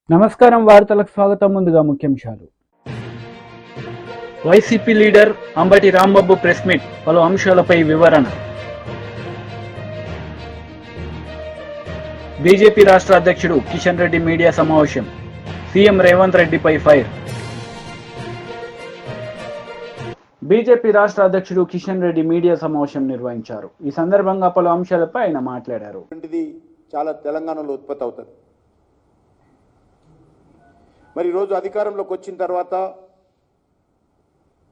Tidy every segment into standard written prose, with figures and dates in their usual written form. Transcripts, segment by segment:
నమస్కారం, వార్తలకు స్వాగతం. ముందుగా ముఖ్యాంశాలు. YCP leader Ambati Rambabu press meet, పలు అంశాలపై వివరణ. బీజేపీ రాష్ట్ర అధ్యక్షుడు కిషన్ రెడ్డి మీడియా సమావేశం, సీఎం రేవంత్ రెడ్డిపై ఫైర్. బీజేపీ రాష్ట్ర అధ్యక్షుడు కిషన్ రెడ్డి మీడియా సమావేశం నిర్వహించారు. ఈ సందర్భంగా పలు అంశాలపై ఆయన మాట్లాడారు. చాలా తెలంగాణలో ఉత్పత్తి అవుతుంది. మరి ఈరోజు అధికారంలోకి వచ్చిన తర్వాత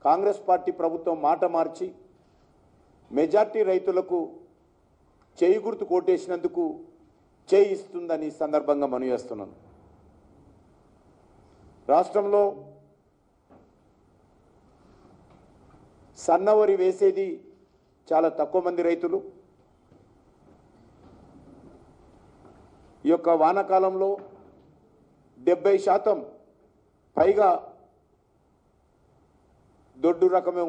కాంగ్రెస్ పార్టీ ప్రభుత్వం మాట మార్చి మెజార్టీ రైతులకు చేయి గుర్తు కోటేసినందుకు చేయి ఇస్తుందని సందర్భంగా మనవి చేస్తున్నాను. రాష్ట్రంలో సన్నవరి వేసేది చాలా తక్కువ మంది రైతులు. ఈ యొక్క వానాకాలంలో 70% పైగా దొడ్డు రకమే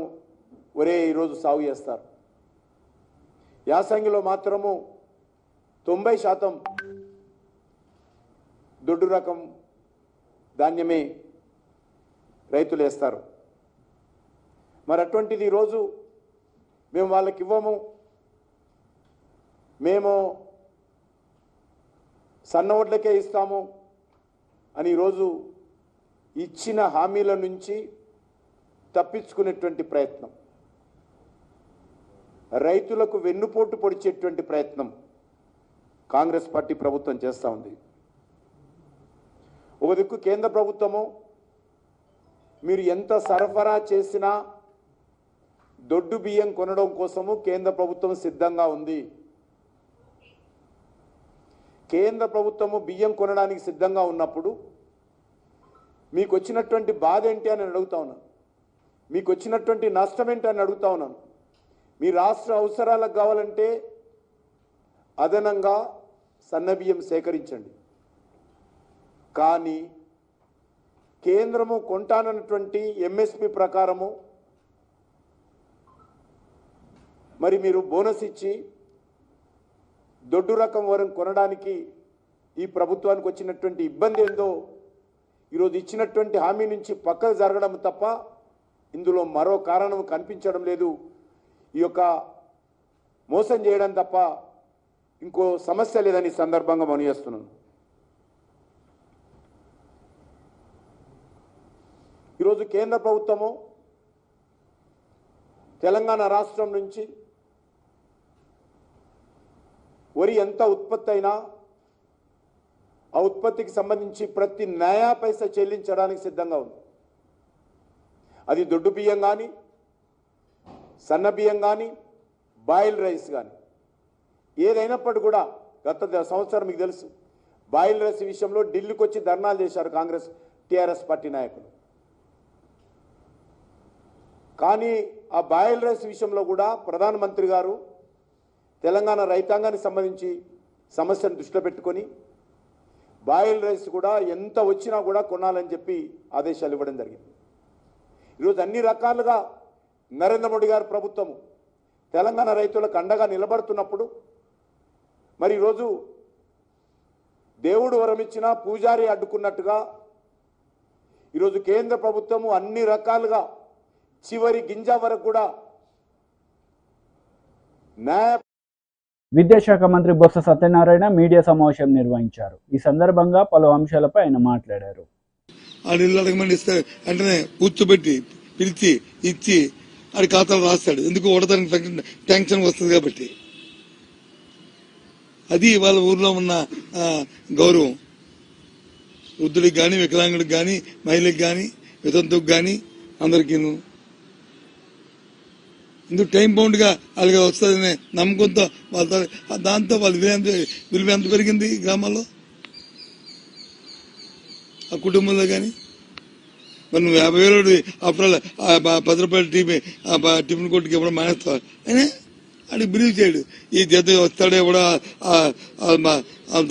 ఒరే ఈరోజు సాగు చేస్తారు. యాసంగిలో మాత్రము 90% దొడ్డు రకం ధాన్యమే రైతులు వేస్తారు. మరి అటువంటిది ఈరోజు మేము వాళ్ళకి ఇవ్వము, మేము సన్న వడ్లకే ఇస్తాము అని ఈరోజు ఇచ్చిన హామీల నుంచి తప్పించుకునేటువంటి ప్రయత్నం, రైతులకు వెన్నుపోటు పొడిచేటువంటి ప్రయత్నం కాంగ్రెస్ పార్టీ ప్రభుత్వం చేస్తూ ఉంది. ఒక దిక్కు కేంద్ర ప్రభుత్వము మీరు ఎంత సరఫరా చేసినా దొడ్డు బియ్యం కొనడం కోసము కేంద్ర ప్రభుత్వం సిద్ధంగా ఉంది. కేంద్ర ప్రభుత్వము బియ్యం కొనడానికి సిద్ధంగా ఉన్నప్పుడు మీకు వచ్చినటువంటి బాధ ఏంటి అని అడుగుతా ఉన్నాను, మీకు వచ్చినటువంటి నష్టం ఏంటి అని అడుగుతా ఉన్నాను. మీ రాష్ట్ర అవసరాలకు కావాలంటే అదనంగా సన్నబియ్యం సేకరించండి, కానీ కేంద్రము కొంటానన్నటువంటి ఎంఎస్పి ప్రకారము మరి మీరు బోనస్ ఇచ్చి దొడ్డు రకం వరం కొనడానికి ఈ ప్రభుత్వానికి వచ్చినటువంటి ఇబ్బంది ఏందో ఈరోజు ఇచ్చినటువంటి హామీ నుంచి పక్కకు జరగడం తప్ప ఇందులో మరో కారణం కనిపించడం లేదు. ఈ యొక్క మోసం చేయడం తప్ప ఇంకో సమస్య లేదని సందర్భంగా మనవి చేస్తున్నాను. ఈరోజు కేంద్ర ప్రభుత్వము తెలంగాణ రాష్ట్రం నుంచి వరి ఎంత ఉత్పత్తి అయినా ఆ ఉత్పత్తికి సంబంధించి ప్రతి నయా పైసా చెల్లించడానికి సిద్ధంగా ఉంది. అది దొడ్డు బియ్యం కానీ, సన్న బియ్యం కానీ, బాయిల్ రైస్ కానీ, ఏదైనప్పటికీ కూడా గత సంవత్సరం మీకు తెలుసు బాయిల్ రైస్ విషయంలో ఢిల్లీకి వచ్చి ధర్నాలు చేశారు కాంగ్రెస్ టీఆర్ఎస్ పార్టీ నాయకులు. కానీ ఆ బాయిల్ రైస్ విషయంలో కూడా ప్రధానమంత్రి గారు తెలంగాణ రైతాంగానికి సంబంధించి సమస్యను దృష్టిలో పెట్టుకొని బాయిల్ రైస్ కూడా ఎంత వచ్చినా కూడా కొనాలని చెప్పి ఆదేశాలు ఇవ్వడం జరిగింది. ఈరోజు అన్ని రకాలుగా నరేంద్ర మోడీ గారి ప్రభుత్వము తెలంగాణ రైతులకు అండగా నిలబడుతున్నప్పుడు మరి ఈరోజు దేవుడు వరమిచ్చినా పూజారి అడ్డుకున్నట్టుగా ఈరోజు కేంద్ర ప్రభుత్వము అన్ని రకాలుగా చివరి గింజ వరకు కూడా న్యాయ. విద్యాశాఖ మంత్రి బొత్స సత్యనారాయణ మీడియా సమావేశం నిర్వహించారు. ఈ సందర్భంగా పలు అంశాలపై ఆయన మాట్లాడారు. వెంటనే కూర్చోబెట్టి పిలిచి ఇచ్చి ఆడి ఖాతాలు రాస్తాడు. ఎందుకు ఓడతానికి టెన్షన్ వస్తుంది కాబట్టి. అది వాళ్ళ ఊర్లో ఉన్న గౌరవం. వృద్ధుడికి కానీ, వికలాంగుడికి కానీ, మహిళకి కానీ, వితంతుకు కానీ అందరికీను ఇందుకు టైం బౌండ్ గా వాళ్ళకి వస్తుందనే నమ్మకంతో వాళ్ళ దాంతో వాళ్ళ విలువ ఎంత పెరిగింది గ్రామాల్లో, ఆ కుటుంబంలో కానీ. మరి నువ్వు 50,000 అప్పుడు 10 రూపాయల టిఫిన్ కొట్టుకి ఇవ్వడం మానేస్తావు. అయినా అడిగి బిలీవ్ చేయడు. ఈ జీతం వస్తాడే కూడా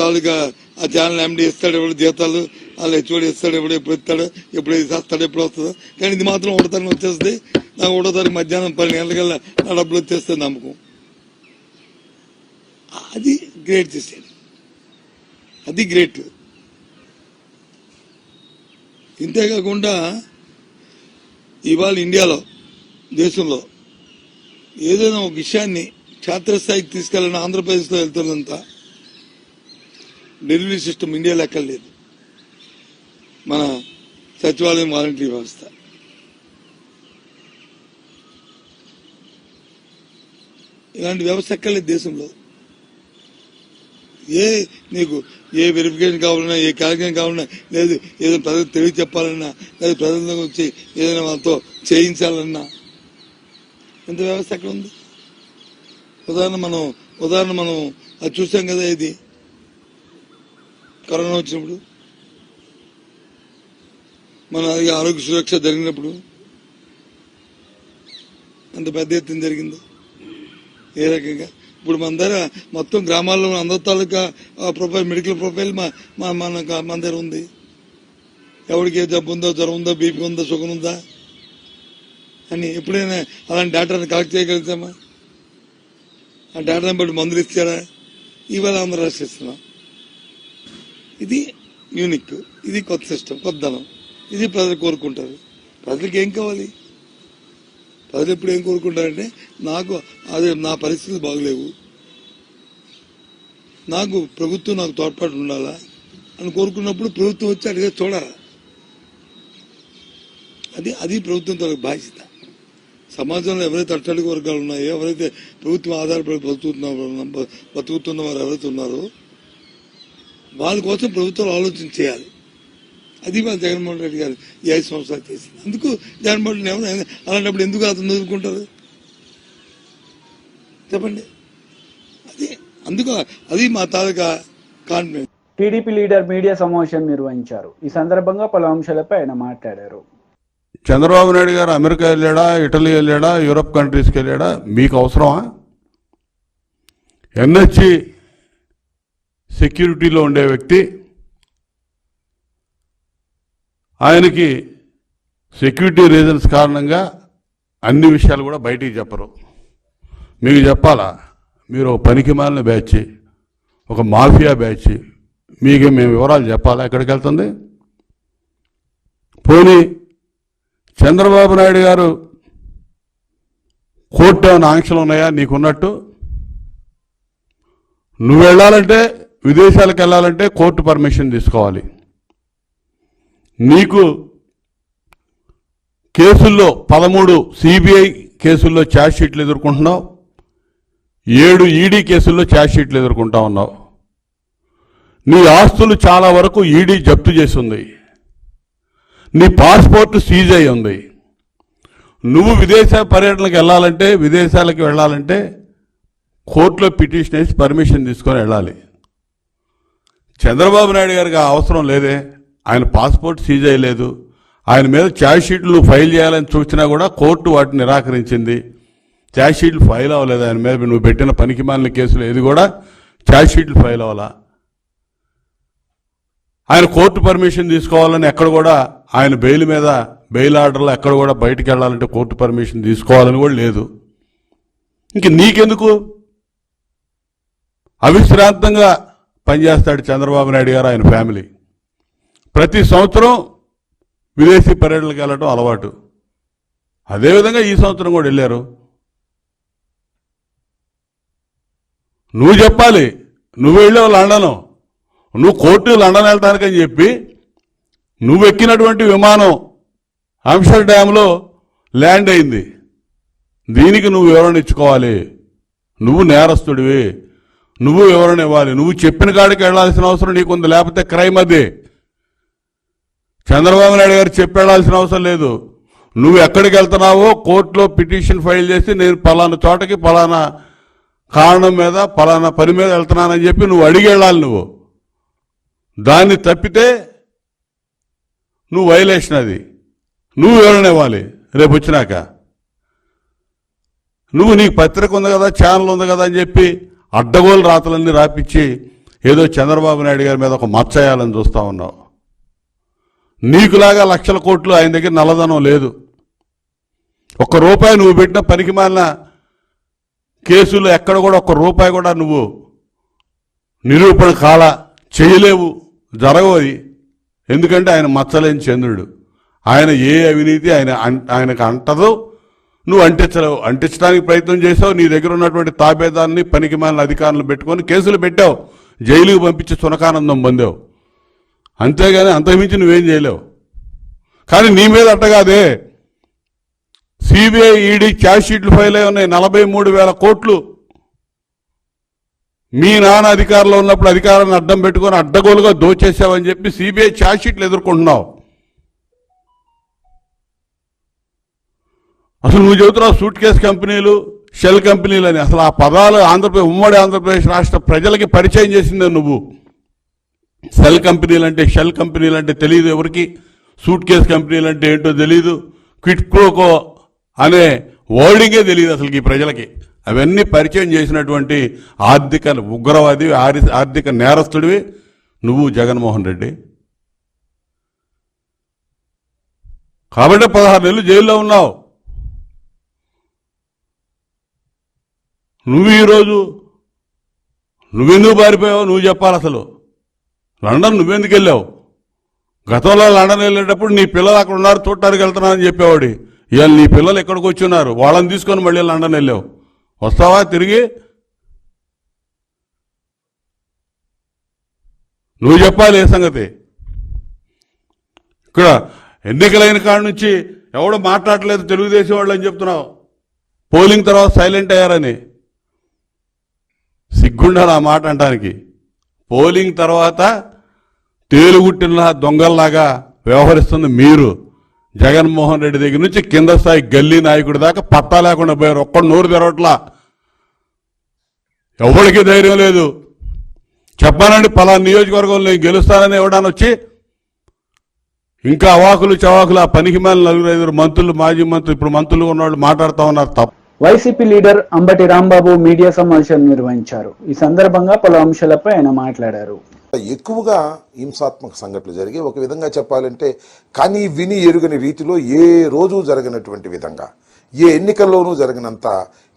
తాలూకా ఆ ఛానల్ ఎండి ఇస్తాడు, ఎవడు జీతాలు వాళ్ళు హెచ్ఓడి ఇస్తాడు, ఎప్పుడు ఇస్తాడు, ఎప్పుడు ఇస్తాడు, ఎప్పుడు వస్తుందో. కానీ ఇది మాత్రం 1వ తారీఖు వచ్చేస్తుంది. నాకు 1వ తారీఖు మధ్యాహ్నం 12 గంటలకల్లా నా డబ్బులు వచ్చేస్తుంది నమ్మకం. అది గ్రేట్ చేసేది, అది గ్రేట్. ఇంతేకాకుండా ఇవాళ ఇండియాలో దేశంలో ఏదైనా ఒక విషయాన్ని క్షేత్రస్థాయికి తీసుకెళ్ళిన ఆంధ్రప్రదేశ్లో వెళ్తున్నంత డెలివరీ సిస్టమ్ ఇండియాలో ఎక్కడ లేదు. మన సచివాలయం వాలంటరీ వ్యవస్థ ఇలాంటి వ్యవస్థ ఎక్కడ లేదు దేశంలో. నీకు ఏ వెరిఫికేషన్ కావాలన్నా, ఏ క్యాలిక్యులేషన్ కావాలన్నా, లేదు ఏదైనా ప్రజలకు తెలియ చెప్పాలన్నా, లేదా ప్రజలకు వచ్చి ఏదైనా వాళ్ళతో చేయించాలన్నా ఇంత వ్యవస్థ ఎక్కడ ఉంది? ఉదాహరణ మనం అది చూసాం కదా, ఇది కరోనా వచ్చినప్పుడు, మన ఆరోగ్య సురక్ష జరిగినప్పుడు అంత పెద్ద ఎత్తున జరిగింది. ఏ రకంగా ఇప్పుడు మన దగ్గర మొత్తం గ్రామాల్లో అందరి తాలూకా ప్రొఫైల్, మెడికల్ ప్రొఫైల్ మన దగ్గర ఉంది. ఎవరికి ఏ జబ్బు ఉందో, జ్వరం ఉందో, బీపీ ఉందో, షుగర్ ఉందా అని ఎప్పుడైనా అలాంటి డేటాను కలెక్ట్ చేయగలుగుతామా? ఆ డేటాను బట్టి మందులు ఇచ్చారా? ఇవాళ అందరూ రాసిస్తున్నాం. ఇది యూనిక్, ఇది కొత్త సిస్టమ్, కొత్తదనం. ఇది ప్రజలు కోరుకుంటారు. ప్రజలకు ఏం కావాలి? ప్రజలు ఎప్పుడు ఏం కోరుకుంటారంటే, నా పరిస్థితులు బాగలేవు, ప్రభుత్వం నాకు తోడ్పాటు ఉండాలా అని కోరుకున్నప్పుడు ప్రభుత్వం వచ్చి అడిగే చూడాలి. అది ప్రభుత్వం తన బాధ్యత. సమాజంలో ఎవరైతే అట్టడుగు వర్గాలు ఉన్నాయో, ఎవరైతే ప్రభుత్వం ఆధారపడి బతుకుతున్న వారు ఎవరైతే ఉన్నారో వాళ్ళ కోసం ప్రభుత్వాలు ఆలోచన చేయాలి. అది వాళ్ళ జగన్మోహన్ రెడ్డి గారు ఈ 5 సంవత్సరాలు చేసింది. అందుకు జగన్మోహన్ రెడ్డి ఎవరు అలాంటప్పుడు ఎందుకు అతను వదులుకుంటారు చెప్పండి? అది మా తాలూకా కాన్ఫిడెన్స్. టీడీపీ లీడర్ మీడియా సమావేశం నిర్వహించారు. ఈ సందర్భంగా పలు అంశాలపై ఆయన మాట్లాడారు. చంద్రబాబు నాయుడు గారు అమెరికా వెళ్ళాడా, ఇటలీ వెళ్ళాడా, యూరప్ కంట్రీస్కి వెళ్ళాడా? మీకు అవసరమా? ఎన్హెచ్సి సెక్యూరిటీలో ఉండే వ్యక్తి, ఆయనకి సెక్యూరిటీ రీజన్స్ కారణంగా అన్ని విషయాలు కూడా బయటికి చెప్పరు. మీకు చెప్పాలా? మీరు పనికి మాలిన బ్యాచ్, ఒక మాఫియా బ్యాచ్, మీకు మేము వివరాలు చెప్పాలా ఎక్కడికి వెళ్తుంది? పోనీ చంద్రబాబు నాయుడు గారు కోర్టు ఏమైనా ఆంక్షలు ఉన్నాయా నీకున్నట్టు? నువ్వు వెళ్ళాలంటే, విదేశాలకు వెళ్ళాలంటే కోర్టు పర్మిషన్ తీసుకోవాలి. నీకు కేసుల్లో 13 సిబిఐ కేసుల్లో ఛార్జ్ షీట్లు ఎదుర్కొంటున్నావు, 7 ఈడీ కేసుల్లో ఛార్జ్ షీట్లు ఎదుర్కొంటా ఉన్నావు. నీ ఆస్తులు చాలా వరకు ఈడీ జప్తు చేసి ఉంది. నీ పాస్పోర్ట్ సీజ్ అయి ఉంది. నువ్వు విదేశ పర్యటనకు వెళ్ళాలంటే, విదేశాలకు వెళ్ళాలంటే కోర్టులో పిటిషన్ వేసి పర్మిషన్ తీసుకొని వెళ్ళాలి. చంద్రబాబు నాయుడు గారికి ఆ అవసరం లేదే. ఆయన పాస్పోర్ట్ సీజ్ అయ్యలేదు. ఆయన మీద ఛార్జ్ షీట్లు ఫైల్ చేయాలని చూసినా కూడా కోర్టు వాటిని నిరాకరించింది. ఛార్జ్ షీట్లు ఫైల్ అవ్వలేదు ఆయన మీద. నువ్వు పెట్టిన పనికిమాలిన కేసులు ఏది కూడా ఛార్జ్ షీట్లు ఫైల్ అవ్వాలా. ఆయన కోర్టు పర్మిషన్ తీసుకోవాలని ఎక్కడ కూడా, ఆయన బెయిల్ మీద, బెయిల్ ఆర్డర్లో ఎక్కడ కూడా బయటికి వెళ్ళాలంటే కోర్టు పర్మిషన్ తీసుకోవాలని కూడా లేదు. ఇంక నీకెందుకు? అవిశ్రాంతంగా పనిచేస్తాడు చంద్రబాబు నాయుడు గారు, ఆయన ఫ్యామిలీ. ప్రతి సంవత్సరం విదేశీ పర్యటనలకు వెళ్ళడం అలవాటు. అదేవిధంగా ఈ సంవత్సరం కూడా వెళ్ళారు. నువ్వు చెప్పాలి. నువ్వు వెళ్ళావు లండను, నువ్వు కోర్టు లండన్ వెళ్తానికని చెప్పి నువ్వు ఎక్కినటువంటి విమానం ఆమ్స్టర్డామ్లో ల్యాండ్ అయింది. దీనికి నువ్వు వివరణ ఇచ్చుకోవాలి. నువ్వు నేరస్తుడివి, నువ్వు వివరణ ఇవ్వాలి. నువ్వు చెప్పిన కాడికి వెళ్లాల్సిన అవసరం నీకుంది, లేకపోతే క్రైమ్ అది. చంద్రబాబు నాయుడు గారు చెప్పి వెళ్లాల్సిన అవసరం లేదు. నువ్వు ఎక్కడికి వెళ్తున్నావో కోర్టులో పిటిషన్ ఫైల్ చేసి, నేను పలానా చోటకి పలానా కారణం మీద పలానా పని మీద వెళ్తున్నానని చెప్పి నువ్వు అడిగి వెళ్ళాలి. నువ్వు దాన్ని తప్పితే నువ్వు వైలేషన్, అది నువ్వు వివరణ ఇవ్వాలి. రేపు వచ్చినాక నువ్వు నీకు పత్రిక ఉంది కదా, ఛానల్ ఉంది కదా అని చెప్పి అడ్డగోలు రాతలన్నీ రాపిచ్చి ఏదో చంద్రబాబు నాయుడు గారి మీద ఒక మచ్చయాలని చూస్తా ఉన్నావు. నీకులాగా లక్షల కోట్లు ఆయన దగ్గర నల్లధనం లేదు. ₹1 నువ్వు పెట్టిన పనికిమాలిన కేసులు ఎక్కడ కూడా ₹1 కూడా నువ్వు నిరూపణ చేయలేవు, జరగవు. ఎందుకంటే ఆయన మచ్చలేని చంద్రుడు. ఆయన ఏ అవినీతి ఆయనకు అంటదో, నువ్వు అంటించలేవు. అంటించడానికి ప్రయత్నం చేసావు. నీ దగ్గర ఉన్నటువంటి తాబేదాన్ని పనికిమాలిన అధికారులు పెట్టుకొని కేసులు పెట్టావు, జైలుకు పంపించి సునకానందం పొందావు. అంతేగాని అంతకుమించి నువ్వేం చేయలేవు. కానీ నీ మీద అట్టగాదే, సిబిఐ ఈడీ ఛార్జ్ షీట్లు ఫైల్ అయి ఉన్నాయి. 43,000 కోట్లు మీ నాన్న అధికారంలో ఉన్నప్పుడు అధికారాన్ని అడ్డం పెట్టుకొని అడ్డగోలుగా దోచేసావని చెప్పి సిబిఐ ఛార్జ్ షీట్లు ఎదుర్కొంటున్నావు. అసలు నువ్వు చెబుతున్నావు సూట్ కేసు కంపెనీలు, షెల్ కంపెనీలు అని. అసలు ఆ పదాలు ఉమ్మడి ఆంధ్రప్రదేశ్ రాష్ట్ర ప్రజలకి పరిచయం చేసిందే నువ్వు. సెల్ కంపెనీలు అంటే, షెల్ కంపెనీలు అంటే తెలియదు ఎవరికి, సూట్ కేసు కంపెనీలు అంటే ఏంటో తెలియదు, క్విట్ ప్రోకో అనే వర్డింగే తెలియదు అసలు ఈ ప్రజలకి. అవన్నీ పరిచయం చేసినటువంటి ఆర్థిక ఉగ్రవాది, ఆర్థిక నేరస్తుడివి నువ్వు జగన్మోహన్ రెడ్డి. కాబట్టి 16 నెలలు జైల్లో ఉన్నావు. నువ్వు ఈరోజు నువ్వెందుకు పారిపోయావు నువ్వు చెప్పాలి. అసలు లండన్ నువ్వెందుకు వెళ్ళావు? గతంలో లండన్ వెళ్ళేటప్పుడు నీ పిల్లలు అక్కడ ఉన్నారు, చూడటానికి వెళ్తున్నారని చెప్పేవాడి. ఇవాళ నీ పిల్లలు ఎక్కడికి వచ్చి ఉన్నారు, వాళ్ళని తీసుకొని మళ్ళీ లండన్ వెళ్ళావు. వస్తావా తిరిగి? నువ్వు చెప్పాలి ఏ సంగతి. ఇక్కడ ఎన్నికలైన కాడ నుంచి ఎవడు మాట్లాడలేదు తెలుగుదేశం వాళ్ళు అని చెప్తున్నావు. పోలింగ్ తర్వాత సైలెంట్ అయ్యారని. సిగ్గుండాలి ఆ మాట అంటానికి. పోలింగ్ తర్వాత తేలుగుట్టిన దొంగల్లాగా వ్యవహరిస్తుంది మీరు. జగన్మోహన్ రెడ్డి దగ్గర నుంచి కింద స్థాయి గల్లీ నాయకుడి దాకా పట్టా లేకుండా పోయారు. ఒక్కడు నోరు తెరవట్లా. ఎవరికి ధైర్యం లేదు. చెప్పానండి పలానా నియోజకవర్గంలో నేను గెలుస్తానని ఎవడాన్ని వచ్చి ఇంకా అవాకులు చవాకులు ఆ పనికి మాలిన 4-5 మంత్రులు, మాజీ మంత్రులు, ఇప్పుడు మంత్రులు ఉన్నవాళ్ళు మాట్లాడుతూ ఉన్నారు తప్ప. YCP leader Ambati Rambabu media సమావేశం నిర్వహించారు. ఈ సందర్భంగా పలు అంశాలపై ఆయన మాట్లాడారు. ఎక్కువగా హింసాత్మక సంఘటనలు జరిగి, ఒక విధంగా చెప్పాలంటే కానీ విని ఎరుగని రీతిలో ఏ రోజు జరగనటువంటి విధంగా, ఏ ఎన్నికల్లోనూ జరిగినంత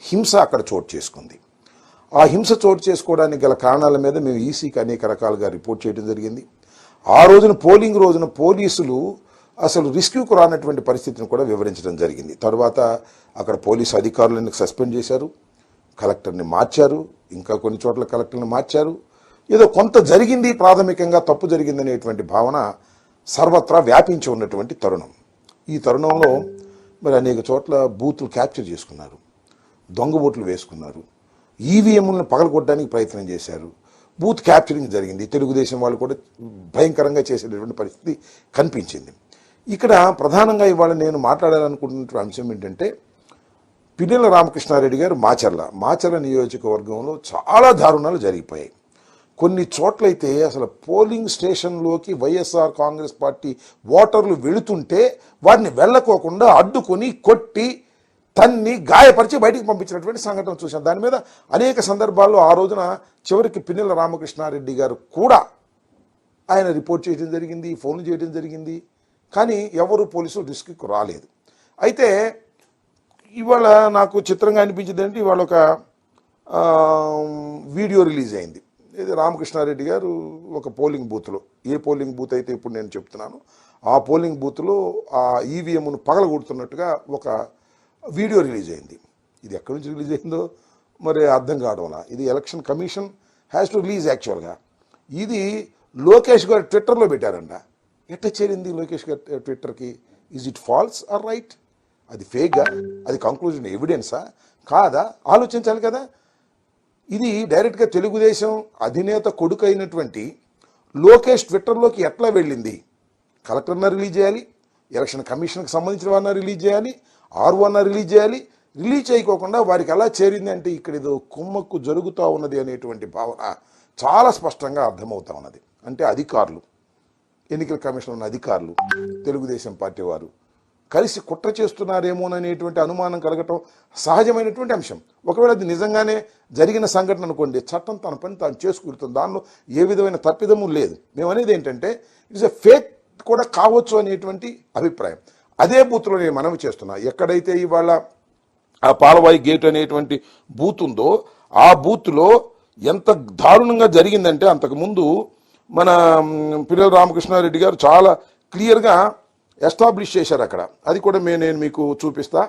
హింస అక్కడ చోటు చేసుకుంది. ఆ హింస చోటు చేసుకోవడానికి గల కారణాల మీద మేము ఈసీకి అనేక రకాలుగా రిపోర్ట్ చేయడం జరిగింది. ఆ రోజున పోలింగ్ రోజున పోలీసులు అసలు రిస్క్యూకు రానటువంటి పరిస్థితిని కూడా వివరించడం జరిగింది. తర్వాత అక్కడ పోలీసు అధికారులను సస్పెండ్ చేశారు, కలెక్టర్ని మార్చారు, ఇంకా కొన్ని చోట్ల కలెక్టర్ని మార్చారు. ఏదో కొంత జరిగింది, ప్రాథమికంగా తప్పు జరిగిందనేటువంటి భావన సర్వత్రా వ్యాపించి ఉన్నటువంటి తరుణం. ఈ తరుణంలో మరి అనేక చోట్ల బూతులు క్యాప్చర్ చేసుకున్నారు, దొంగ ఓట్లు వేసుకున్నారు, ఈవీఎంలను పగలగొట్టడానికి ప్రయత్నం చేశారు, బూత్ క్యాప్చరింగ్ జరిగింది. తెలుగుదేశం వాళ్ళు కూడా భయంకరంగా చేసేటటువంటి పరిస్థితి కనిపించింది. ఇక్కడ ప్రధానంగా ఇవాళ నేను మాట్లాడాలనుకుంటున్న అంశం ఏంటంటే, పిన్నెల రామకృష్ణారెడ్డి గారు మాచర్ల నియోజకవర్గంలో చాలా దారుణాలు జరిగిపోయాయి. కొన్ని చోట్లయితే అసలు పోలింగ్ స్టేషన్లోకి వైఎస్ఆర్ కాంగ్రెస్ పార్టీ ఓటర్లు వెళుతుంటే వారిని వెళ్ళకోకుండా అడ్డుకొని కొట్టి తన్ని గాయపరిచి బయటికి పంపించినటువంటి సంఘటన చూశాం. దాని మీద అనేక సందర్భాల్లో ఆ రోజున చివరికి పిన్నెల రామకృష్ణారెడ్డి గారు కూడా ఆయన రిపోర్ట్ చేయడం జరిగింది, ఫోన్లు చేయడం జరిగింది. కానీ ఎవరు పోలీసులు రిస్క్కి రాలేదు. అయితే ఇవాళ నాకు చిత్రంగా అనిపించింది అంటే, ఇవాళ ఒక వీడియో రిలీజ్ అయింది. ఇది రామకృష్ణారెడ్డి గారు ఒక పోలింగ్ బూత్లో, ఏ పోలింగ్ బూత్ అయితే ఇప్పుడు నేను చెప్తున్నాను, ఆ పోలింగ్ బూత్లో ఆ ఈవీఎంను పగలగొడుతున్నట్టుగా ఒక వీడియో రిలీజ్ అయింది. ఇది ఎక్కడి నుంచి రిలీజ్ అయిందో మరి అర్థం కావడంలా. ఇది election commission has to release. యాక్చువల్గా ఇది లోకేష్ గారు ట్విట్టర్లో పెట్టారంట. ఎట్లా చేరింది లోకేష్ గారు ట్విట్టర్కి? Is it false or right? అది ఫేక్గా? అది కంక్లూజన్ ఎవిడెన్సా కాదా? ఆలోచించాలి కదా. ఇది డైరెక్ట్గా తెలుగుదేశం అధినేత కొడుకు అయినటువంటి లోకేష్ ట్విట్టర్లోకి ఎట్లా వెళ్ళింది? కలెక్టర్న రిలీజ్ చేయాలి, ఎలక్షన్ కమిషన్కి సంబంధించిన వారిని రిలీజ్ చేయాలి, ఆర్ఓన రిలీజ్ చేయాలి. రిలీజ్ చేయకోకుండా వారికి ఎలా చేరింది అంటే ఇక్కడ ఏదో కుమ్మక్కు జరుగుతూ ఉన్నది అనేటువంటి భావన చాలా స్పష్టంగా అర్థమవుతా ఉన్నది. అంటే అధికారులు, ఎన్నికల కమిషన్ ఉన్న అధికారులు, తెలుగుదేశం పార్టీ వారు కలిసి కుట్ర చేస్తున్నారేమోననేటువంటి అనుమానం కలగటం సహజమైనటువంటి అంశం. ఒకవేళ అది నిజంగానే జరిగిన సంఘటన అనుకోండి, చట్టం తన పని తాను చేసుకుంటుంది, దానిలో ఏ విధమైన తప్పిదము లేదు. మేము అనేది ఏంటంటే ఇట్స్ ఎ ఫేక్ కూడా కావచ్చు అనేటువంటి అభిప్రాయం. అదే బూత్లో నేను మనవి చేస్తున్నా, ఎక్కడైతే ఇవాళ ఆ పాలవాయి గేట్ అనేటువంటి బూత్ ఉందో ఆ బూత్లో ఎంత దారుణంగా జరిగిందంటే, అంతకుముందు మన పిన్నెల రామకృష్ణారెడ్డి గారు చాలా క్లియర్గా ఎస్టాబ్లిష్ చేశారు అక్కడ. అది కూడా నేను మీకు చూపిస్తా.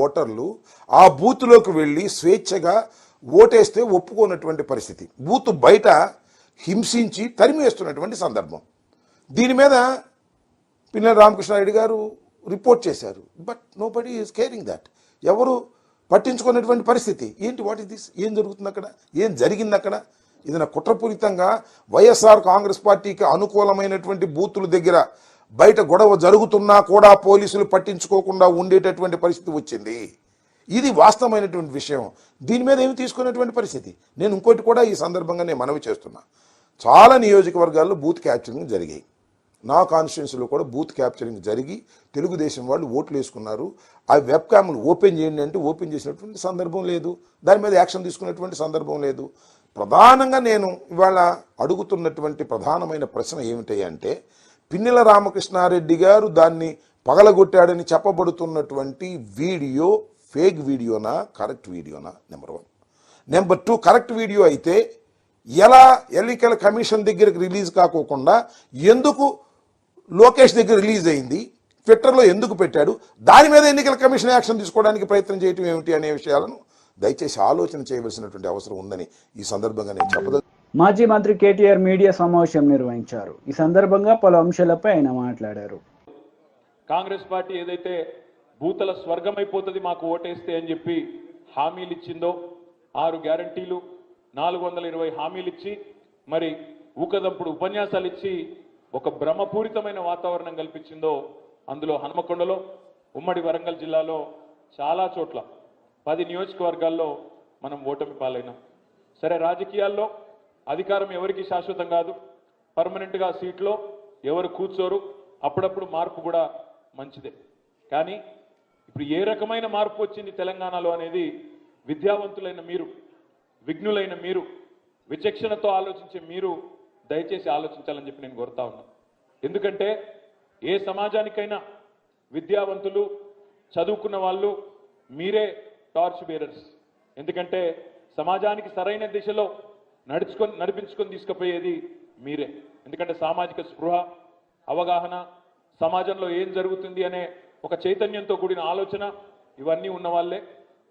ఓటర్లు ఆ బూత్లోకి వెళ్ళి స్వేచ్ఛగా ఓటేస్తే ఒప్పుకోనటువంటి పరిస్థితి, బూత్ బయట హింసించి తరిమేస్తున్నటువంటి సందర్భం. దీని మీద పిన్నెల రామకృష్ణారెడ్డి గారు రిపోర్ట్ చేశారు. But nobody is caring that. ఎవరు పట్టించుకున్నటువంటి పరిస్థితి ఏంటి? What is this? ఏం జరుగుతుంది అక్కడ? ఏం జరిగింది అక్కడ? ఇది కుట్రపూరితంగా వైఎస్ఆర్ కాంగ్రెస్ పార్టీకి అనుకూలమైనటువంటి బూతుల దగ్గర బయట గొడవ జరుగుతున్నా కూడా పోలీసులు పట్టించుకోకుండా ఉండేటటువంటి పరిస్థితి వచ్చింది. ఇది వాస్తవమైనటువంటి విషయం. దీని మీద ఏమి తీసుకునేటువంటి పరిస్థితి. నేను ఇంకోటి కూడా ఈ సందర్భంగా నేను మనవి చేస్తున్నా. చాలా నియోజకవర్గాల్లో బూత్ క్యాప్చరింగ్ జరిగాయి. నా కాన్స్టిట్యున్సీలో కూడా బూత్ క్యాప్చరింగ్ జరిగి తెలుగుదేశం వాళ్ళు ఓట్లు వేసుకున్నారు. ఆ వెబ్ క్యామ్లు ఓపెన్ చేయండి అంటే ఓపెన్ చేసినటువంటి సందర్భం లేదు. దాని మీద యాక్షన్ తీసుకునేటువంటి సందర్భం లేదు. ప్రధానంగా నేను ఇవాళ అడుగుతున్నటువంటి ప్రధానమైన ప్రశ్న ఏమిటి అంటే, పిన్నెల రామకృష్ణారెడ్డి గారు దాన్ని పగలగొట్టాడని చెప్పబడుతున్నటువంటి వీడియో ఫేక్ వీడియోనా, కరెక్ట్ వీడియోనా? నెంబర్ 1. నెంబర్ 2, కరెక్ట్ వీడియో అయితే ఎలా ఎన్నికల కమిషన్ దగ్గరికి రిలీజ్ కాకోకుండా ఎందుకు లోకేష్ దగ్గర రిలీజ్ అయింది, ట్విట్టర్లో ఎందుకు పెట్టాడు, దాని మీద ఎన్నికల కమిషన్ యాక్షన్ తీసుకోవడానికి ప్రయత్నం చేయటం ఏమిటి అనే విషయాలను దయచేసి ఆలోచన చేయవలసినటువంటి అవసరం ఉందని ఈ సందర్భంగా నేను చెప్పదలుచుకున్నాను. మాజీ మంత్రి కేటీఆర్ మీడియా సమావేశం నిర్వహించారు. ఈ సందర్భంగా పలు అంశాలపై ఆయన మాట్లాడారు. కాంగ్రెస్ పార్టీ ఏదైతే భూతల స్వర్గమైపోతుంది మాకు ఓటేస్తే అని చెప్పి హామీలు ఇచ్చిందో, 6 గ్యారంటీలు 420 హామీలు ఇచ్చి మరి ఊకదంపుడు ఉపన్యాసాలు ఇచ్చి ఒక భ్రమపూరితమైన వాతావరణం కల్పించిందో, అందులో హనుమకొండలో, ఉమ్మడి వరంగల్ జిల్లాలో చాలా చోట్ల 10 నియోజకవర్గాల్లో మనం ఓటమి పాలైనాం. సరే, రాజకీయాల్లో అధికారం ఎవరికి శాశ్వతం కాదు. పర్మనెంట్గా సీట్లో ఎవరు కూర్చోరు. అప్పుడప్పుడు మార్పు కూడా మంచిదే. కానీ ఇప్పుడు ఏ రకమైన మార్పు వచ్చింది తెలంగాణలో అనేది విద్యావంతులైన మీరు, విఘ్నులైన మీరు, విచక్షణతో ఆలోచించే మీరు దయచేసి ఆలోచించాలని చెప్పి నేను కోరుతా ఉన్నాను. ఎందుకంటే ఏ సమాజానికైనా విద్యావంతులు, చదువుకున్న వాళ్ళు మీరే టార్చ్ బేరర్స్. ఎందుకంటే సమాజానికి సరైన దిశలో నడిపించుకొని తీసుకుపోయేది మీరే. ఎందుకంటే సామాజిక స్పృహ, అవగాహన, సమాజంలో ఏం జరుగుతుంది అనే ఒక చైతన్యంతో కూడిన ఆలోచన ఇవన్నీ ఉన్న వాళ్ళే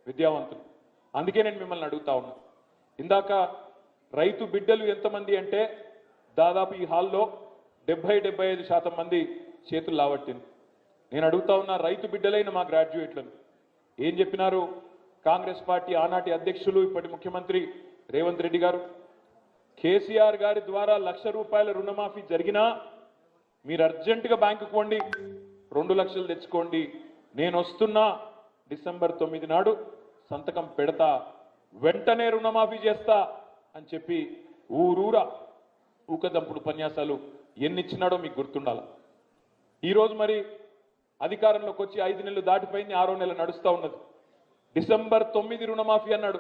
విద్యావంతులు. అందుకే నేను మిమ్మల్ని అడుగుతా ఉన్నా. ఇందాక రైతు బిడ్డలు ఎంతమంది అంటే దాదాపు ఈ హాల్లో 70-75% మంది చేతులు లావట్టింది. నేను అడుగుతా ఉన్నా, రైతు బిడ్డలైన మా గ్రాడ్యుయేట్లను ఏం చెప్పినారు? కాంగ్రెస్ పార్టీ ఆనాటి అధ్యక్షులు, ఇప్పటి ముఖ్యమంత్రి రేవంత్ రెడ్డి గారు, కేసీఆర్ గారి ద్వారా ₹1,00,000 రుణమాఫీ జరిగినా మీరు అర్జెంటుగా బ్యాంకుకు పోండి, 2 లక్షలు తెచ్చుకోండి, నేను వస్తున్నా, డిసెంబర్ 9 నాడు సంతకం పెడతా, వెంటనే రుణమాఫీ చేస్తా అని చెప్పి ఊరూరా ఊకదంపుడు ఉపన్యాసాలు ఎన్నిచ్చినాడో మీకు గుర్తుండాలి. ఈరోజు మరి అధికారంలోకి వచ్చి 5 నెలలు దాటిపోయింది, 6వ నెల నడుస్తూ ఉన్నది. డిసెంబర్ 9 రుణమాఫీ అన్నాడు.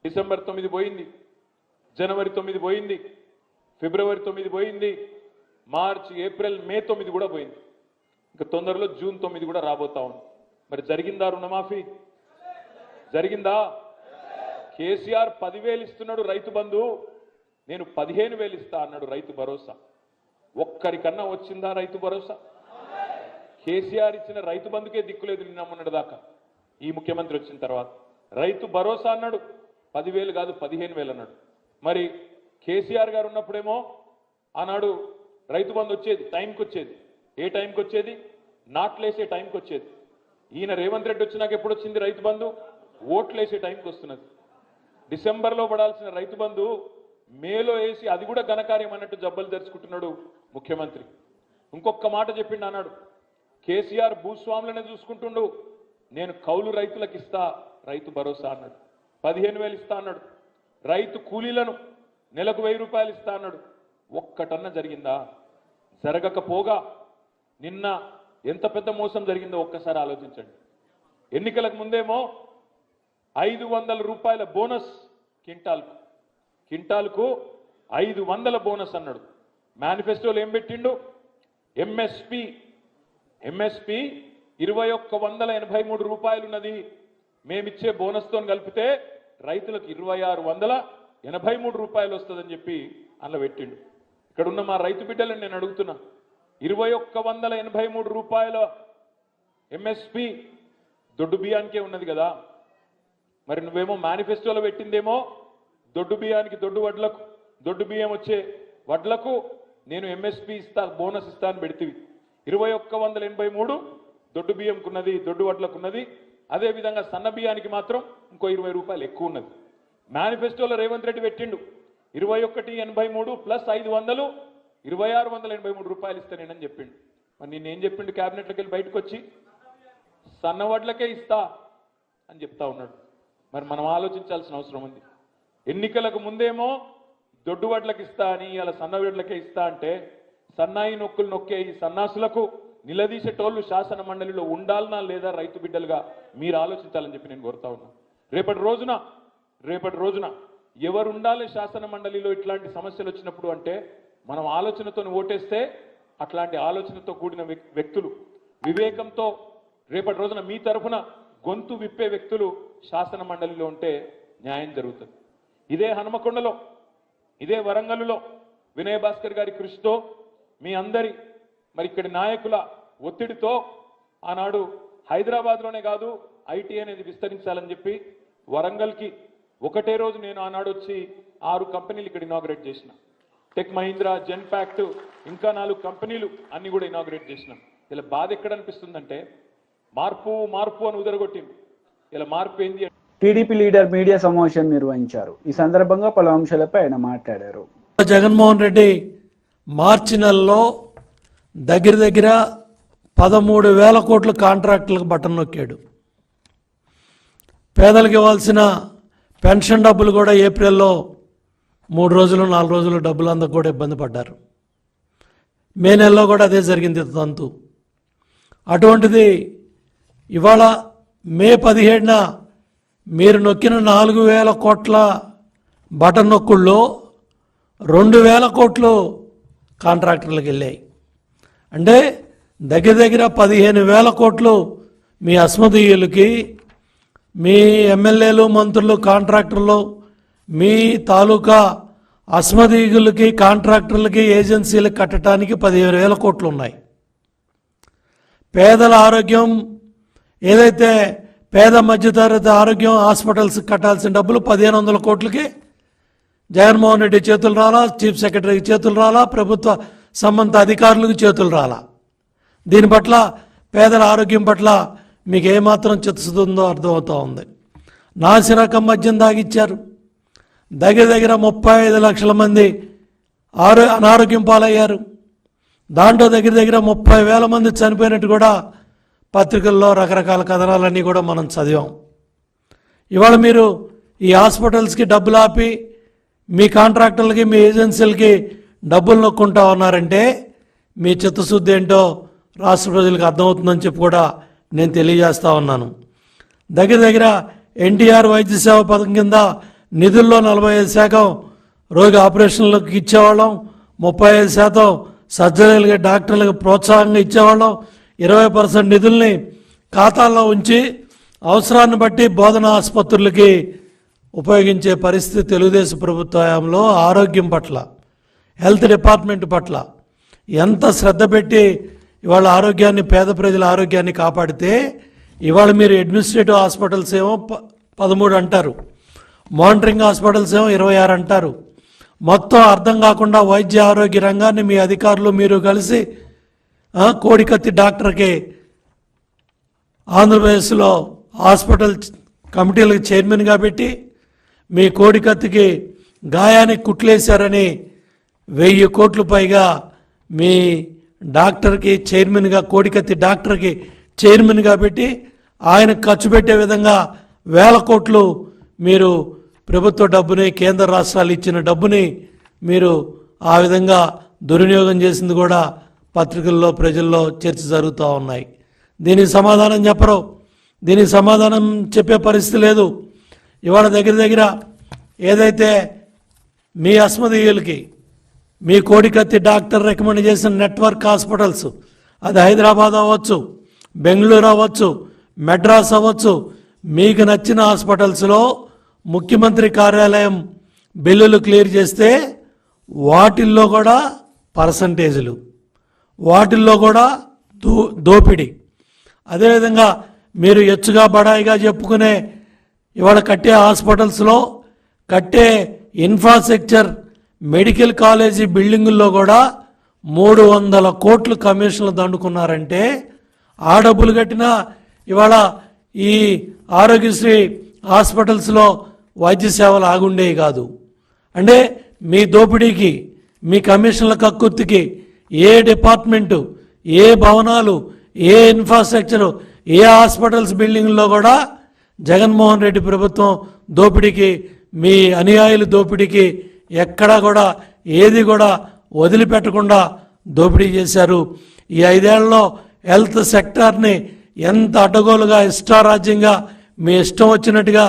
డిసెంబర్ 9 పోయింది, జనవరి 9 పోయింది, ఫిబ్రవరి 9 పోయింది, మార్చి, ఏప్రిల్, మే 9 కూడా పోయింది. ఇంకా తొందరలో జూన్ 9 కూడా రాబోతా ఉంది. మరి జరిగిందా రుణమాఫీ? జరిగిందా? కేసీఆర్ 10,000 ఇస్తున్నాడు రైతు బంధు, నేను 15,000 ఇస్తా అన్నాడు రైతు భరోసా. ఒక్కరికన్నా వచ్చిందా రైతు భరోసా? కేసీఆర్ ఇచ్చిన రైతు బంధుకే దిక్కులేదు నిన్న మొన్నటి దాకా. ఈ ముఖ్యమంత్రి వచ్చిన తర్వాత రైతు భరోసా అన్నాడు, 10,000 కాదు 15,000 అన్నాడు. మరి కేసీఆర్ గారు ఉన్నప్పుడేమో ఆనాడు రైతు బంధు వచ్చేది, టైంకి వచ్చేది. ఏ టైంకి వచ్చేది? నాట్లేసే టైంకి వచ్చేది. ఈయన రేవంత్ రెడ్డి వచ్చినాక ఎప్పుడు వచ్చింది రైతు బంధు? ఓట్లేసే టైంకి వస్తున్నది. డిసెంబర్లో పడాల్సిన రైతు బంధు మేలో వేసి అది కూడా ఘనకార్యం అన్నట్టు జబ్బలు తెరుచుకుంటున్నాడు ముఖ్యమంత్రి. ఇంకొక మాట చెప్పిండు అన్నాడు, కేసీఆర్ భూస్వాములనే చూసుకుంటుండు, నేను కౌలు రైతులకు ఇస్తా రైతు భరోసా అన్నాడు. 15,000 ఇస్తా అన్నాడు. రైతు కూలీలను నెలకు 1,000 రూపాయలు ఇస్తా అన్నాడు. ఒక్కటన్నా జరిగిందా? జరగకపోగా నిన్న ఎంత పెద్ద మోసం జరిగిందో ఒక్కసారి ఆలోచించండి. ఎన్నికలకు ముందేమో 500 రూపాయల బోనస్ కింటాల్కు 500 బోనస్ అన్నాడు. మేనిఫెస్టోలో ఏం పెట్టిండు? ఎంఎస్పి 2,183 రూపాయలు ఉన్నది. మేమిచ్చే బోనస్తో కలిపితే రైతులకు 2,683 రూపాయలు వస్తుందని చెప్పి అందులో పెట్టిండు. ఇక్కడ ఉన్న మా రైతు బిడ్డలను నేను అడుగుతున్నా, 2,183 రూపాయల ఎంఎస్పి దొడ్డు బియ్యానికే ఉన్నది కదా. మరి నువ్వేమో మేనిఫెస్టోలో పెట్టిందేమో దొడ్డు బియ్యానికి, దొడ్డు బియ్యం వచ్చే వడ్లకు నేను ఎంఎస్పి ఇస్తా, బోనస్ ఇస్తా అని పెడితివి. 2,183 దొడ్డు బియ్యంకున్నది, దొడ్డు వడ్లకున్నది. అదేవిధంగా సన్న బియ్యానికి మాత్రం ఇంకో 20 రూపాయలు ఎక్కువ ఉన్నది. మేనిఫెస్టోలో రేవంత్ రెడ్డి పెట్టిండు 2183 ప్లస్ 500 2,683 రూపాయలు ఇస్తానేనని చెప్పిండు. మరి నేనేం చెప్పిండు? క్యాబినెట్లోకి వెళ్ళి బయటకు వచ్చి సన్న వడ్లకే ఇస్తా అని చెప్తా ఉన్నాడు. మరి మనం ఆలోచించాల్సిన అవసరం ఉంది. ఎన్నికలకు ముందేమో దొడ్డు వడ్లకు ఇస్తా అని, ఇలా సన్న వడ్లకే ఇస్తా అంటే సన్నాయి నొక్కులు నొక్కే ఈ సన్నాసులకు నిలదీసేటోళ్ళు శాసన మండలిలో ఉండాలనా లేదా రైతు బిడ్డలుగా మీరు ఆలోచించాలని చెప్పి నేను కోరుతా ఉన్నాను. రేపటి రోజున ఎవరు ఉండాలి శాసన మండలిలో ఇట్లాంటి సమస్యలు వచ్చినప్పుడు అంటే మనం ఆలోచనతో ఓటేస్తే అట్లాంటి ఆలోచనతో కూడిన వ్యక్తులు, వివేకంతో రేపటి రోజున మీ తరఫున గొంతు విప్పే వ్యక్తులు శాసన మండలిలో ఉంటే న్యాయం జరుగుతుంది. ఇదే హనుమకొండలో, ఇదే వరంగల్లో వినయ్ భాస్కర్ గారి కృషితో, మీ అందరి మరి ఇక్కడి నాయకుల ఒత్తిడితో ఆనాడు హైదరాబాద్లోనే కాదు ఐటీ అనేది విస్తరించాలని చెప్పి వరంగల్కి ఒకటే రోజు నేను ఆనాడు వచ్చి 6 కంపెనీలు ఇక్కడ ఇనాగ్రేట్ చేసిన. టెక్ మహీంద్రా, జెన్పాక్ట్, ఇంకా 4 కంపెనీలు అన్ని కూడా ఇనాగ్రేట్ చేసినాం. ఇలా బాధ ఎక్కడ అనిపిస్తుందంటే మార్పు అని ఉదరగొట్టింది. ఇలా మార్పు ఏంది? టీడీపీ లీడర్ మీడియా సమావేశం నిర్వహించారు. ఈ సందర్భంగా పలు అంశాలపై ఆయన మాట్లాడారు. జగన్మోహన్ రెడ్డి మార్చి నెలలో దగ్గర 13,000 కోట్ల కాంట్రాక్టులకు బటన్ నొక్కాడు. పేదలకు ఇవ్వాల్సిన పెన్షన్ డబ్బులు కూడా ఏప్రిల్లో 3 రోజులు 4 రోజులు డబ్బులు అందక కూడా ఇబ్బంది పడ్డారు. మే నెలలో కూడా అదే జరిగింది తంతు. అటువంటిది ఇవాళ మే 17న మీరు నొక్కిన 4,000 కోట్ల బటన్ నొక్కుల్లో 2,000 కోట్లు కాంట్రాక్టర్లకు వెళ్ళాయి. అంటే దగ్గర 15,000 కోట్లు మీ అస్మదీయులకి, మీ ఎమ్మెల్యేలు, మంత్రులు, కాంట్రాక్టర్లు, మీ తాలూకా అస్మదీయులకి, కాంట్రాక్టర్లకి, ఏజెన్సీలకు కట్టడానికి 15,000 కోట్లు ఉన్నాయి. పేదల ఆరోగ్యం ఏదైతే పేద మధ్యతరగతి ఆరోగ్యం హాస్పిటల్స్ కట్టాల్సిన డబ్బులు 1,500 కోట్లకి జగన్మోహన్ రెడ్డి చేతులు రాలా, చీఫ్ సెక్రటరీకి చేతులు రాలా, ప్రభుత్వ సంబంధిత అధికారులకు చేతులు రాలా. దీని పట్ల, పేదల ఆరోగ్యం పట్ల మీకు ఏమాత్రం చిత్తశుద్ధి ఉందో అర్థమవుతూ ఉంది. నాసిరకం మద్యం దాగిచ్చారు. దగ్గర 35 లక్షల మంది అనారోగ్యం పాలయ్యారు. దాంట్లో దగ్గర 30,000 మంది చనిపోయినట్టు కూడా పత్రికల్లో రకరకాల కథనాలన్నీ కూడా మనం చదివాం. ఇవాళ మీరు ఈ హాస్పిటల్స్కి డబ్బులు ఆపి మీ కాంట్రాక్టర్లకి, మీ ఏజెన్సీలకి డబ్బులు నొక్కుంటా ఉన్నారంటే మీ చిత్తశుద్ధి ఏంటో రాష్ట్ర ప్రజలకు అర్థమవుతుందని చెప్పి కూడా నేను తెలియజేస్తా ఉన్నాను. దగ్గర ఎన్టీఆర్ వైద్య సేవ పథకం కింద నిధుల్లో 45% రోగి ఆపరేషన్లకు ఇచ్చేవాళ్ళం, 35% సర్జరీలకి, డాక్టర్లకు ప్రోత్సాహంగా ఇచ్చేవాళ్ళం. 20% నిధుల్ని ఖాతాల్లో ఉంచి అవసరాన్ని బట్టి బోధన ఆసుపత్రులకి ఉపయోగించే పరిస్థితి తెలుగుదేశం ప్రభుత్వ హయాంలో ఆరోగ్యం పట్ల, హెల్త్ డిపార్ట్మెంట్ పట్ల ఎంత శ్రద్ధ పెట్టి ఇవాళ ఆరోగ్యాన్ని, పేద ప్రజల ఆరోగ్యాన్ని కాపాడితే ఇవాళ మీరు అడ్మినిస్ట్రేటివ్ హాస్పిటల్స్ ఏమో 13 అంటారు, మానిటరింగ్ హాస్పిటల్స్ ఏమో 26 అంటారు. మొత్తం అర్థం కాకుండా వైద్య ఆరోగ్య రంగాన్ని మీ అధికారులు మీరు కలిసి కోడికత్తి డాక్టర్కి ఆంధ్రప్రదేశ్లో హాస్పిటల్ కమిటీలకు చైర్మన్గా పెట్టి మీ కోడికత్తికి గాయానికి కుట్లేశారని 1000 కోట్లు పైగా మీ డాక్టర్కి చైర్మన్గా, కోడికత్తి డాక్టర్కి చైర్మన్గా పెట్టి ఆయనకు ఖర్చు పెట్టే విధంగా 1000 కోట్లు మీరు ప్రభుత్వ డబ్బుని, కేంద్ర రాష్ట్రాలు ఇచ్చిన డబ్బుని మీరు ఆ విధంగా దుర్వినియోగం చేసింది కూడా పత్రికల్లో, ప్రజల్లో చర్చ జరుగుతూ ఉన్నాయి. దీనికి సమాధానం చెప్పరు, దీనికి సమాధానం చెప్పే పరిస్థితి లేదు. ఇవాళ దగ్గర ఏదైతే మీ అస్మదీయులకి మీ కోడికత్తి డాక్టర్ రికమెండ్ చేసిన నెట్వర్క్ హాస్పిటల్స్, అది హైదరాబాద్ అవ్వచ్చు, బెంగళూరు అవ్వచ్చు, మెడ్రాస్ అవ్వచ్చు, మీకు నచ్చిన హాస్పిటల్స్లో ముఖ్యమంత్రి కార్యాలయం బిల్లులు క్లియర్ చేస్తే వాటిల్లో కూడా పర్సంటేజీలు, వాటిల్లో కూడా దోపిడీ. అదేవిధంగా మీరు ఎచ్చుగా బడాయిగా చెప్పుకునే ఇవాళ కట్టే హాస్పిటల్స్లో, కట్టే ఇన్ఫ్రాస్ట్రక్చర్, మెడికల్ కాలేజీ బిల్డింగుల్లో కూడా 300 కోట్లు కమిషన్లు దండుకున్నారంటే ఆ డబ్బులు కట్టినా ఇవాళ ఈ ఆరోగ్యశ్రీ హాస్పిటల్స్లో వైద్య సేవలు ఆగుండేవి కాదు. అంటే మీ దోపిడీకి, మీ కమిషన్ల కక్కుర్తికి ఏ డిపార్ట్మెంటు, ఏ భవనాలు, ఏ ఇన్ఫ్రాస్ట్రక్చరు, ఏ హాస్పిటల్స్ బిల్డింగ్లో కూడా జగన్మోహన్ రెడ్డి ప్రభుత్వం దోపిడీకి, మీ అనుయాయుల దోపిడీకి ఎక్కడా కూడా ఏది కూడా వదిలిపెట్టకుండా దోపిడీ చేశారు. ఈ 5 ఏళ్లలో హెల్త్ సెక్టార్ని ఎంత అడ్డగోలుగా, ఇష్టారాజ్యంగా, మీ ఇష్టం వచ్చినట్టుగా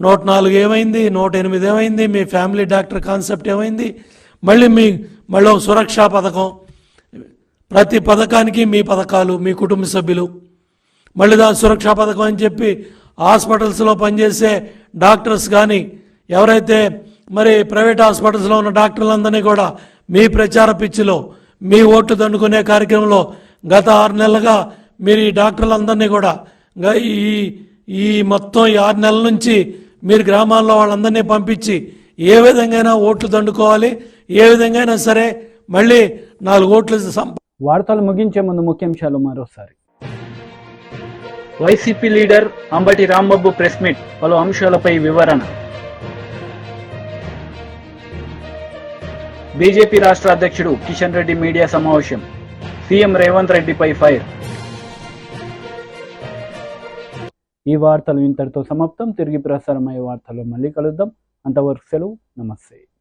104 ఏమైంది, 108 ఏమైంది, మీ ఫ్యామిలీ డాక్టర్ కాన్సెప్ట్ ఏమైంది, మళ్ళీ ఒక సురక్షా పథకం, ప్రతి పథకానికి మీ పథకాలు, మీ కుటుంబ సభ్యులు, మళ్ళీ దాని సురక్షా పథకం అని చెప్పి హాస్పిటల్స్లో పనిచేసే డాక్టర్స్ కానీ, ఎవరైతే మరి ప్రైవేట్ హాస్పిటల్స్లో ఉన్న డాక్టర్లందరినీ కూడా మీ ప్రచార పిచ్చిలో, మీ ఓట్లు దండుకునే కార్యక్రమంలో గత 6 నెలలుగా మీరు ఈ డాక్టర్లందరినీ కూడా ఈ మొత్తం 6 నెలల నుంచి మీరు గ్రామాల్లో వాళ్ళందరినీ పంపించి ఏ విధంగా ఓట్లు దండుకోవాలి, ఏ విధంగా సరే మళ్ళీ 4 ఓట్లు వార్తలు ముగించే ముందు ముఖ్యాంశాలు మరోసారి. YCP leader Ambati Rambabu press meet, పలు అంశాలపై వివరణ. బీజేపీ రాష్ట్ర అధ్యక్షుడు కిషన్ రెడ్డి మీడియా సమావేశం, సీఎం రేవంత్ రెడ్డిపై ఫైర్. ఈ వార్తలు ఇంతటితో సమాప్తం. తిరిగి ప్రసారమయ్యే వార్తల్లో మళ్ళీ కలుద్దాం. అంతవరకు సెలవు. నమస్తే.